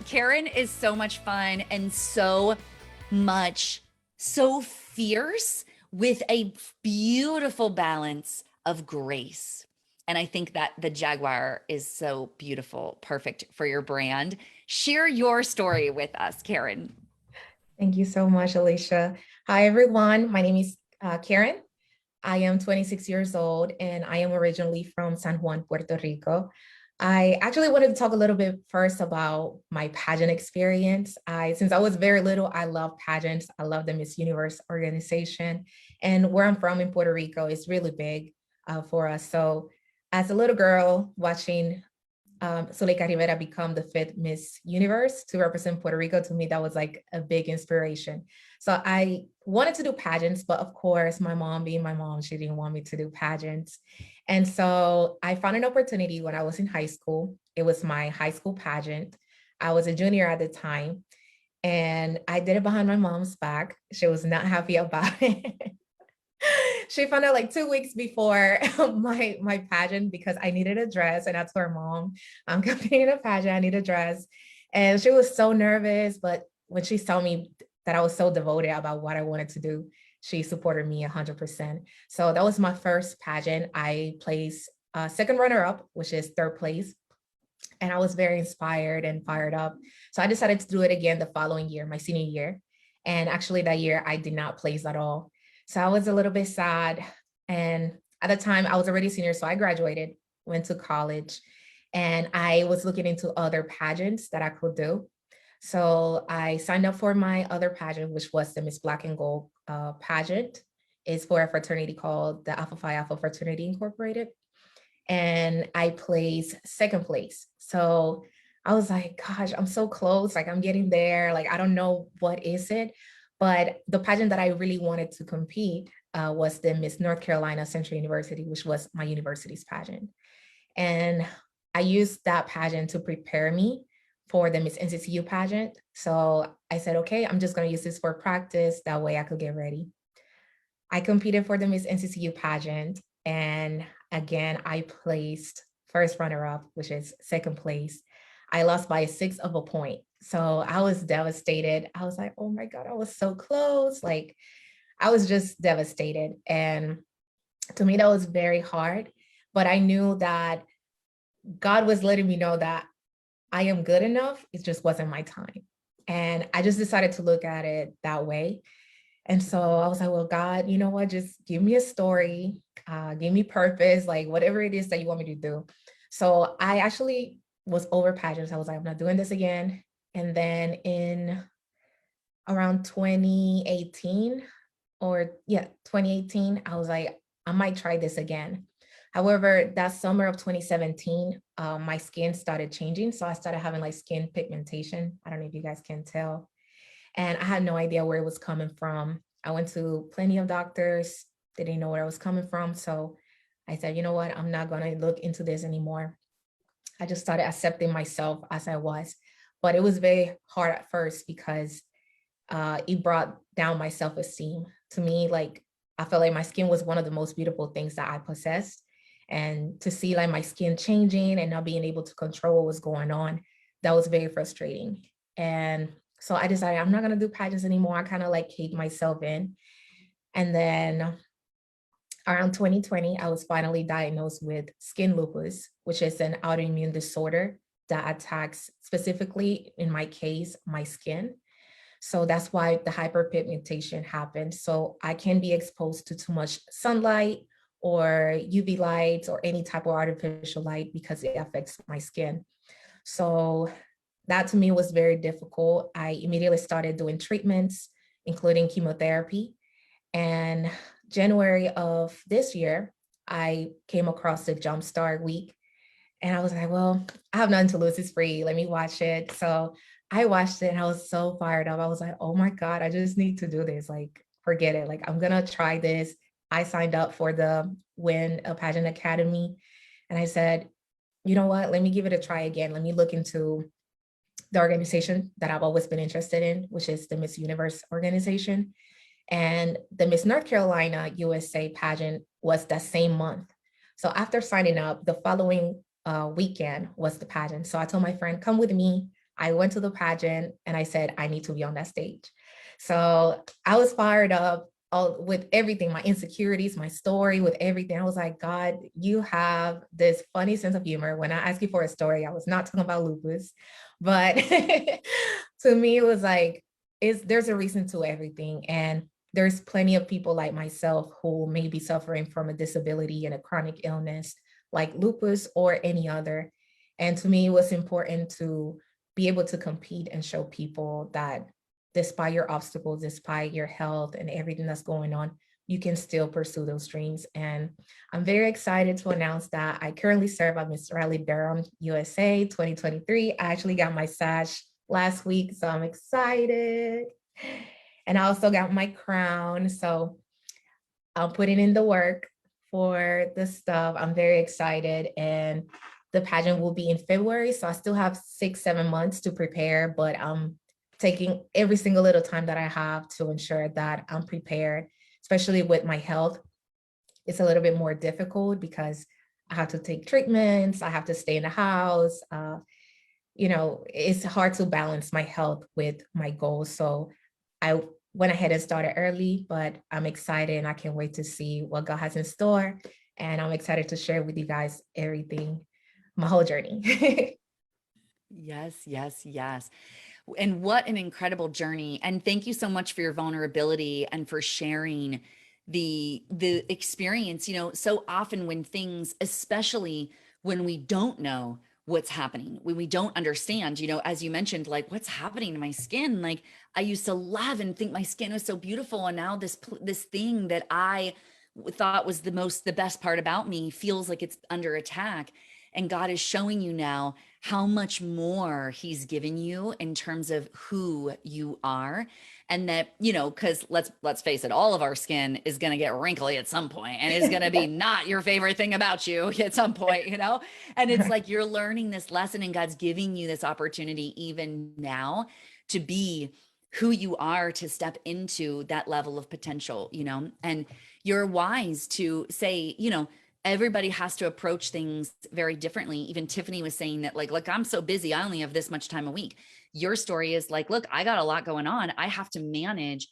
Karen is so much fun and so fierce with a beautiful balance of grace. And I think that the Jaguar is so beautiful, perfect for your brand. Share your story with us, Karen. Thank you so much, Alycia. Hi, everyone. My name is Karen. I am 26 years old and I am originally from San Juan, Puerto Rico. I actually wanted to talk a little bit first about my pageant experience. Since I was very little, I love pageants. I love the Miss Universe organization. And where I'm from in Puerto Rico is really big for us. So as a little girl watching Zuleika Rivera become the fifth Miss Universe to represent Puerto Rico, to me, that was like a big inspiration. So I wanted to do pageants, but of course, my mom, being my mom, she didn't want me to do pageants. And so I found an opportunity when I was in high school. It was my high school pageant. I was a junior at the time, and I did it behind my mom's back. She was not happy about it. She found out like 2 weeks before my pageant because I needed a dress, and I told her, Mom, I'm competing in a pageant, I need a dress. And she was so nervous, but when she saw me that I was so devoted about what I wanted to do, she supported me 100%. So that was my first pageant. I placed second runner up, which is third place. And I was very inspired and fired up. So I decided to do it again the following year, my senior year. And actually that year I did not place at all. So I was a little bit sad. And at the time I was already a senior, so I graduated, went to college, and I was looking into other pageants that I could do. So I signed up for my other pageant, which was the Miss Black and Gold pageant. It's for a fraternity called the Alpha Phi Alpha Fraternity Incorporated. And I placed second place. So I was like, gosh, I'm so close. Like I'm getting there. Like, I don't know what is it. But the pageant that I really wanted to compete was the Miss North Carolina Central University, which was my university's pageant. And I used that pageant to prepare me for the Miss NCCU pageant. So I said, okay, I'm just going to use this for practice. That way I could get ready. I competed for the Miss NCCU pageant. And again, I placed first runner up, which is second place. I lost by 6 of a point. So I was devastated. I was like, oh my God, I was so close. Like I was just devastated. And to me, that was very hard. But I knew that God was letting me know that I am good enough. It just wasn't my time. And I just decided to look at it that way. And so I was like, well, God, you know what? Just give me a story, give me purpose, like whatever it is that you want me to do. So I actually was over pageants. I was like, I'm not doing this again. And then in around 2018 2018, I was like, I might try this again. However, that summer of 2017, my skin started changing. So I started having like skin pigmentation. I don't know if you guys can tell. And I had no idea where it was coming from. I went to plenty of doctors. They didn't know where I was coming from. So I said, you know what? I'm not going to look into this anymore. I just started accepting myself as I was. But it was very hard at first because it brought down my self-esteem. To me, like I felt like my skin was one of the most beautiful things that I possessed. And to see like my skin changing and not being able to control what was going on, that was very frustrating. And so I decided I'm not going to do pageants anymore. I kind of like caved myself in. And then around 2020, I was finally diagnosed with skin lupus, which is an autoimmune disorder that attacks specifically, in my case, my skin. So that's why the hyperpigmentation happened. So I can be exposed to too much sunlight or UV lights or any type of artificial light because it affects my skin. So that to me was very difficult. I immediately started doing treatments, including chemotherapy. And January of this year, I came across the Jumpstart Week. And I was like, well, I have nothing to lose. It's free. Let me watch it. So I watched it and I was so fired up. I was like, oh my God, I just need to do this. Like, forget it. Like, I'm going to try this. I signed up for the Win a Pageant Academy. And I said, you know what? Let me give it a try again. Let me look into the organization that I've always been interested in, which is the Miss Universe organization. And the Miss North Carolina USA pageant was that same month. So after signing up, the following weekend was the pageant. So I told my friend, come with me. I went to the pageant and I said, I need to be on that stage. So I was fired up all, with everything, my insecurities, my story, with everything. I was like, God, you have this funny sense of humor. When I asked you for a story, I was not talking about lupus, but to me, it was like, there's a reason to everything. And there's plenty of people like myself who may be suffering from a disability and a chronic illness like lupus or any other. And to me, it was important to be able to compete and show people that despite your obstacles, despite your health and everything that's going on, you can still pursue those dreams. And I'm very excited to announce that I currently serve on Miss Rally Durham USA 2023. I actually got my sash last week, so I'm excited. And I also got my crown. So I'm putting in the work for the stuff. I'm very excited. And the pageant will be in February. So I still have 6, 7 months to prepare, but I'm taking every single little time that I have to ensure that I'm prepared, especially with my health. It's a little bit more difficult because I have to take treatments. I have to stay in the house. It's hard to balance my health with my goals. So I went ahead and started early, but I'm excited and I can't wait to see what God has in store. And I'm excited to share with you guys everything, my whole journey. Yes, yes, yes. And what an incredible journey. And thank you so much for your vulnerability and for sharing the experience. So often when things, especially when we don't know what's happening, when we don't understand, as you mentioned, like what's happening to my skin. Like I used to love and think my skin was so beautiful, and now this thing that I thought was the best part about me feels like it's under attack. And God is showing you now how much more he's given you in terms of who you are. And that, because let's face it, all of our skin is going to get wrinkly at some point and is going to be not your favorite thing about you at some point, and it's like you're learning this lesson, and God's giving you this opportunity even now to be who you are, to step into that level of potential, and you're wise to say, everybody has to approach things very differently. Even Tiffany was saying that, like, look, I'm so busy, I only have this much time a week. Your story is like, look, I got a lot going on. I have to manage.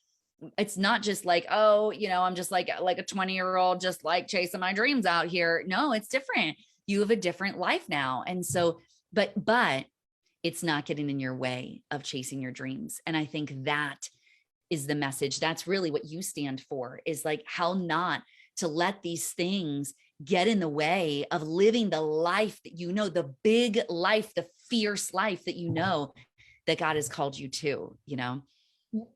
It's not just like, oh, I'm just like a 20-year-old, just like chasing my dreams out here. No, it's different. You have a different life now. And so, but it's not getting in your way of chasing your dreams. And I think that is the message. That's really what you stand for, is like how not to let these things get in the way of living the life that the big life, the fierce life that that God has called you to.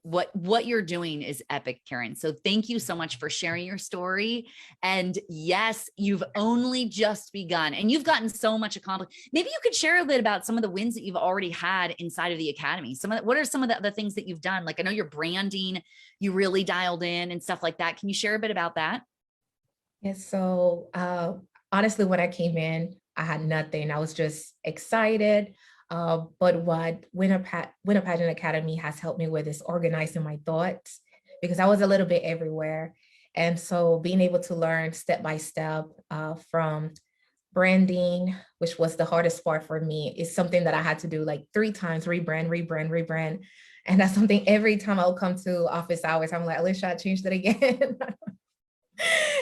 What you're doing is epic, Karen. So thank you so much for sharing your story. And yes, you've only just begun, and you've gotten so much accomplished. Maybe you could share a bit about some of the wins that you've already had inside of the academy. What are some of the other things that you've done? Like, I know your branding, you really dialed in and stuff like that. Can you share a bit about that? Yes. So honestly, when I came in, I had nothing. I was just excited. But what Win a Pageant Academy has helped me with is organizing my thoughts, because I was a little bit everywhere. And so being able to learn step by step from branding, which was the hardest part for me, is something that I had to do like 3 times: rebrand. And that's something every time I'll come to office hours, I'm like, Alycia, I changed it again.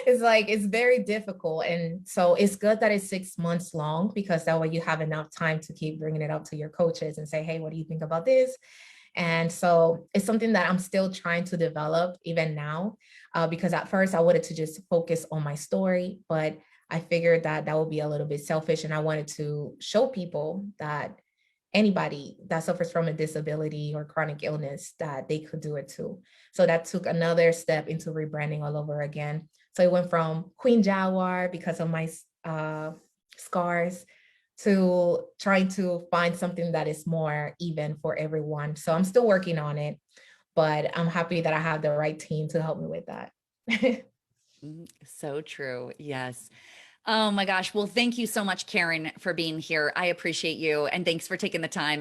It's like, it's very difficult. And so it's good that it's 6 months long, because that way you have enough time to keep bringing it up to your coaches and say, hey, what do you think about this? And so it's something that I'm still trying to develop even now, because at first I wanted to just focus on my story, but I figured that that would be a little bit selfish. And I wanted to show people that anybody that suffers from a disability or chronic illness, that they could do it too. So that took another step into rebranding all over again. So it went from Queen Jaguar, because of my scars, to trying to find something that is more even for everyone. So I'm still working on it, but I'm happy that I have the right team to help me with that. So true. Yes. Oh my gosh. Well, thank you so much, Karen, for being here. I appreciate you. And thanks for taking the time.